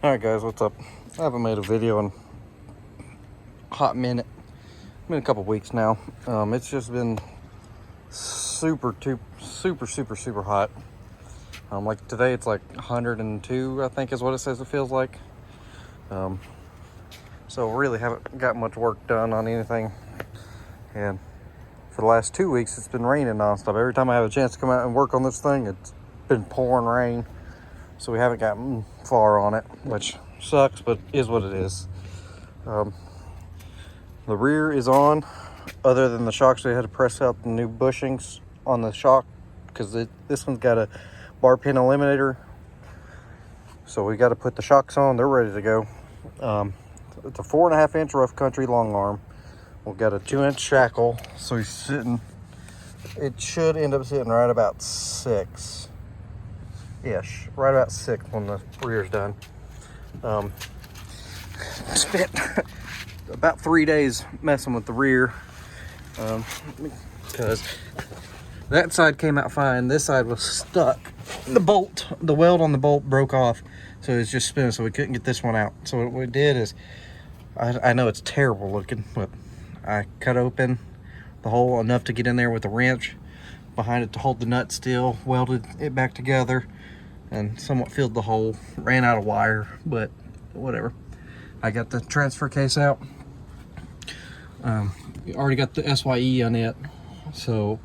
Alright guys, what's up? I haven't made a video in a hot minute. Been a couple weeks now. It's just been super hot. Like today it's like 102, I think is what it says it feels like. So really haven't got much work done on anything. And for the last 2 weeks it's been raining nonstop. Every time I have a chance to come out and work on this thing, it's been pouring rain. So we haven't gotten far on it, which sucks, but is what it is. The rear is on, other than the shocks. We had to press out the new bushings on the shock because this one's got a bar pin eliminator. So we got to put the shocks on. They're ready to go. It's a 4.5 inch rough country long arm. We've got a 2-inch shackle, so he's sitting. It should end up sitting right about 6. Ish, right about 6 when the rear's done. Spent about 3 days messing with the rear because that side came out fine. This side was stuck. The weld on the bolt broke off, so it's just spinning, so we couldn't get this one out. So what we did is, I know it's terrible looking, but I cut open the hole enough to get in there with a wrench behind it to hold the nut still, welded it back together, and somewhat filled the hole. Ran out of wire, but whatever. I got the transfer case out. Already got the SYE on it, so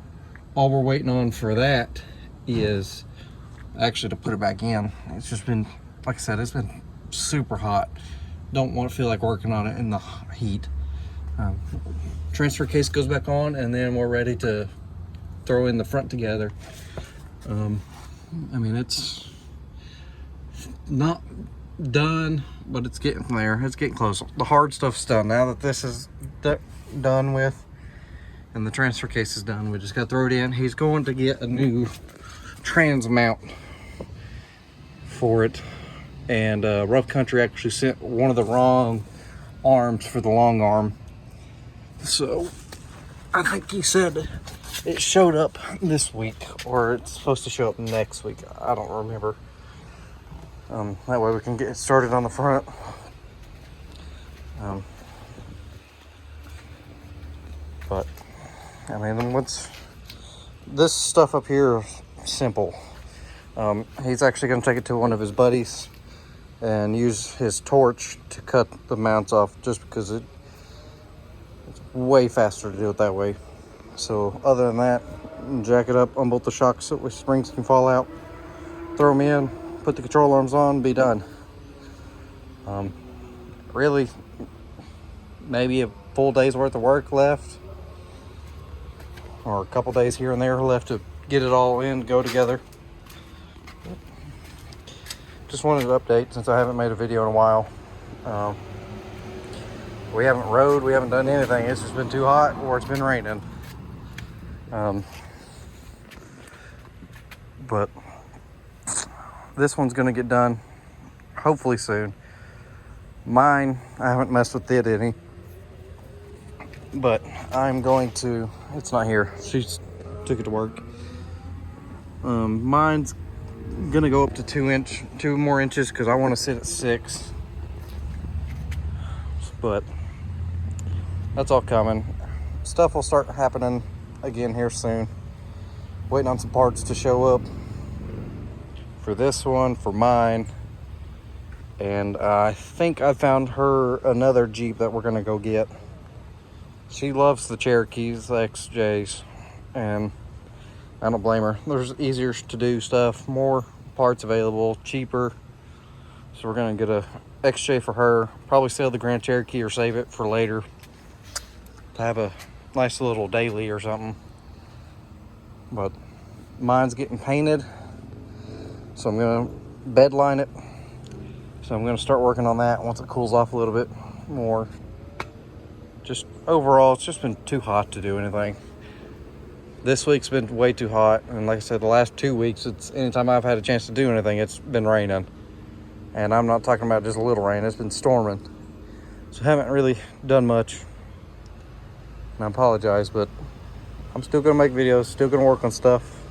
all we're waiting on for that is actually to put it back in. It's just been, like I said, it's been super hot. Don't want to feel like working on it in the heat. Transfer case goes back on, and then we're ready to throw in the front together. I mean, it's not done, but it's getting there. It's getting close. The hard stuff's done. Now that this is done with and the transfer case is done, we just got to throw it in. He's going to get a new trans mount for it, and Rough Country actually sent one of the wrong arms for the long arm. So I think he said it showed up this week, or it's supposed to show up next week. I don't remember. That way we can get started on the front. But I mean, what's this stuff up here is simple. He's actually going to take it to one of his buddies and use his torch to cut the mounts off, just because it's way faster to do it that way. So other than that, jack it up, unbolt the shocks so the springs can fall out, throw them in, put the control arms on, be done. Really, maybe a full day's worth of work left, or a couple days here and there left to get it all in, go together. Just wanted to update since I haven't made a video in a while. We haven't rode, we haven't done anything. It's just been too hot, or it's been raining. But this one's gonna get done hopefully soon. Mine, I haven't messed with it any, but I'm going to, it's not here, she took it to work. Mine's gonna go up to 2 more inches because I want to sit at 6, but that's all coming. Stuff will start happening again here soon. Waiting on some parts to show up for this one, for mine, and I think I found her another Jeep that we're gonna go get. She loves the Cherokees, the XJs, and I don't blame her. There's easier to do stuff, more parts available, cheaper. So we're gonna get a XJ for her. Probably sell the Grand Cherokee or save it for later to have a nice little daily or something. But mine's getting painted, so I'm gonna bed line it. So I'm gonna start working on that once it cools off a little bit more. Just overall, it's just been too hot to do anything. This week's been way too hot, and like I said, the last 2 weeks, it's anytime I've had a chance to do anything, it's been raining. And I'm not talking about just a little rain, it's been storming. So I haven't really done much. And I apologize, but I'm still gonna make videos, still gonna work on stuff.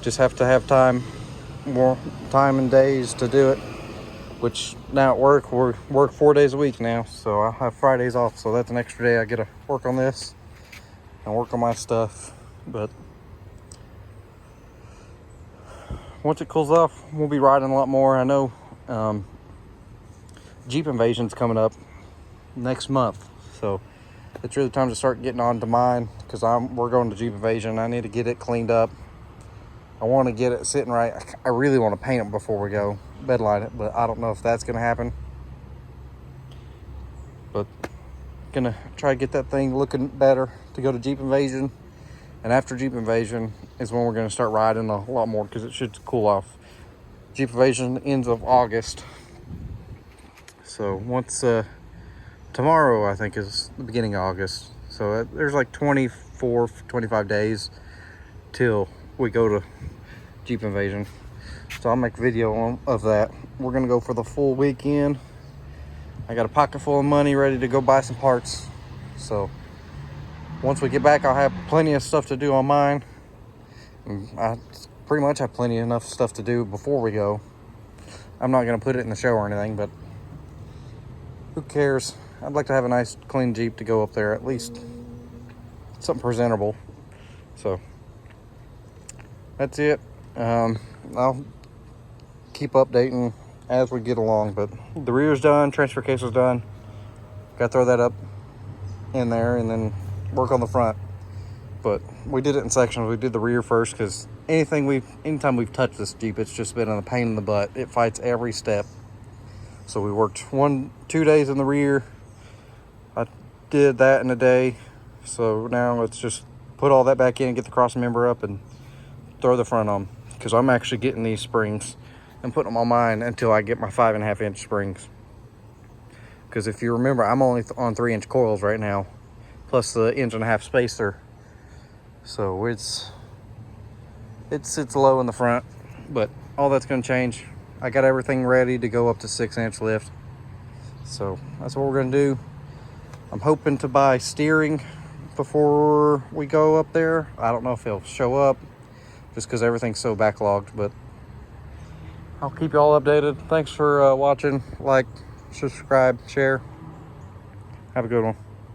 Just have to have time, more time and days to do it. which now at work, we work 4 days a week now, so I have Fridays off, so that's an extra day I get to work on this and work on my stuff. But once it cools off, we'll be riding a lot more. I know Jeep Invasion's coming up next month, so it's really time to start getting on to mine, because we're going to Jeep Invasion. I need to get it cleaned up. I want to get it sitting right. I really want to paint it before we go, bedline it, but I don't know if that's going to happen. But gonna try to get that thing looking better to go to Jeep Invasion. And after Jeep Invasion is when we're going to start riding a lot more, because it should cool off. Jeep Invasion ends of August. So once tomorrow, I think, is the beginning of August. So there's like 24, 25 days till we go to Jeep Invasion. So I'll make a video of that. We're gonna go for the full weekend. I got a pocket full of money ready to go buy some parts. So once we get back, I'll have plenty of stuff to do on mine. And I pretty much have plenty enough stuff to do before we go. I'm not gonna put it in the show or anything, but who cares? I'd like to have a nice clean Jeep to go up there, at least something presentable. So that's it. I'll keep updating as we get along, but the rear's done, transfer case is done. Got to throw that up in there and then work on the front. But we did it in sections. We did the rear first, because anytime we've touched this Jeep, it's just been a pain in the butt. It fights every step. So we worked 2 days in the rear. I did that in a day. So now let's just put all that back in and get the cross member up and throw the front on, because I'm actually getting these springs and putting them on mine until I get my 5.5-inch springs. Because if you remember, I'm only on 3-inch coils right now, plus the 1.5-inch spacer. So it sits low in the front, but all that's going to change. I got everything ready to go up to 6-inch lift. So that's what we're going to do. I'm hoping to buy steering before we go up there. I don't know if it'll show up, just because everything's so backlogged, but I'll keep you all updated. Thanks for watching. Like, subscribe, share. Have a good one.